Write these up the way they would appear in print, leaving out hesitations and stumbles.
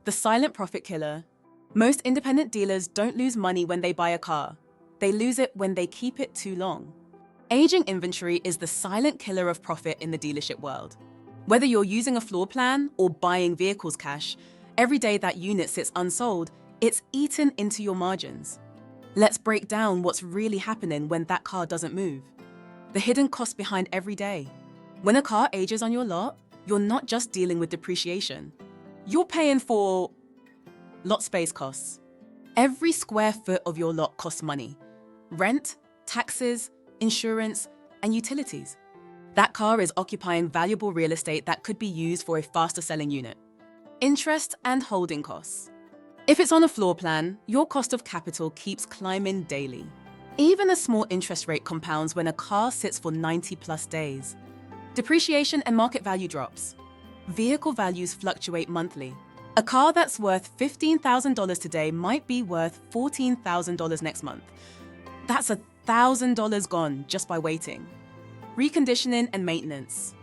The silent profit killer. Most independent dealers don't lose money when they buy a car. They lose it when they keep it too long. Aging inventory is the silent killer of profit in the dealership world. Whether you're using a floor plan or buying vehicles cash, every day that unit sits unsold, it's eaten into your margins. Let's break down what's really happening when that car doesn't move. The hidden cost behind every day. When a car ages on your lot, you're not just dealing with depreciation. You're paying for lot space costs. Every square foot of your lot costs money. Rent, taxes, insurance, and utilities. That car is occupying valuable real estate that could be used for a faster selling unit. Interest and holding costs. If it's on a floor plan, your cost of capital keeps climbing daily. Even a small interest rate compounds when a car sits for 90+ days. Depreciation and market value drops. Vehicle values fluctuate monthly. A car that's worth $15,000 today might be worth $14,000 next month. That's $1,000 gone just by waiting. Reconditioning and maintenance.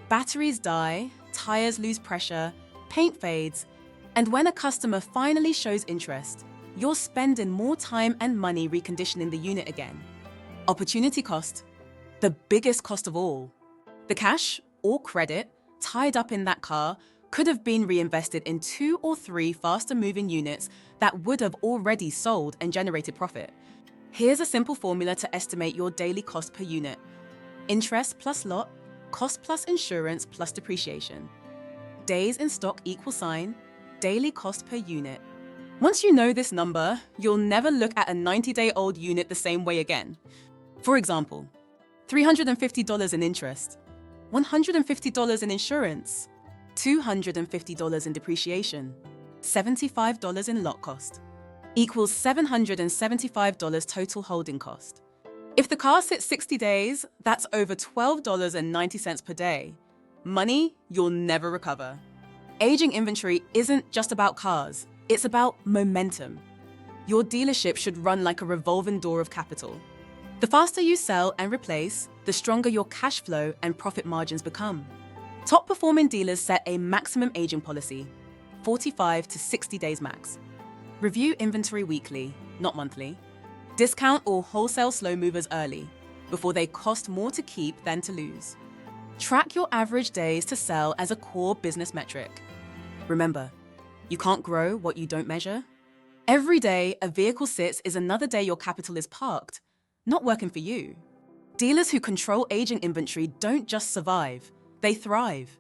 Batteries die, tires lose pressure, paint fades, and when a customer finally shows interest, you're spending more time and money reconditioning the unit again. Opportunity cost. The biggest cost of all. The cash or credit tied up in that car could have been reinvested in 2 or 3 faster-moving units that would have already sold and generated profit. Here's a simple formula to estimate your daily cost per unit. Interest plus lot, cost plus insurance plus depreciation. Days in stock equal sign, daily cost per unit. Once you know this number, you'll never look at a 90-day-old unit the same way again. For example, $350 in interest, $150 in insurance, $250 in depreciation, $75 in lot cost, equals $775 total holding cost. If the car sits 60 days, that's over $12.90 per day. Money you'll never recover. Aging inventory isn't just about cars, it's about momentum. Your dealership should run like a revolving door of capital. The faster you sell and replace, the stronger your cash flow and profit margins become. Top performing dealers set a maximum aging policy, 45 to 60 days max. Review inventory weekly, not monthly. Discount or wholesale slow movers early, before they cost more to keep than to lose. Track your average days to sell as a core business metric. Remember, you can't grow what you don't measure. Every day a vehicle sits is another day your capital is parked, not working for you. Dealers who control aging inventory don't just survive, they thrive.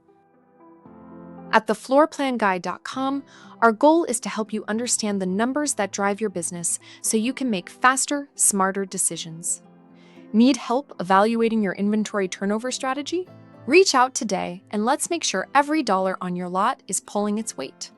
At thefloorplanguide.com, our goal is to help you understand the numbers that drive your business so you can make faster, smarter decisions. Need help evaluating your inventory turnover strategy? Reach out today and let's make sure every dollar on your lot is pulling its weight.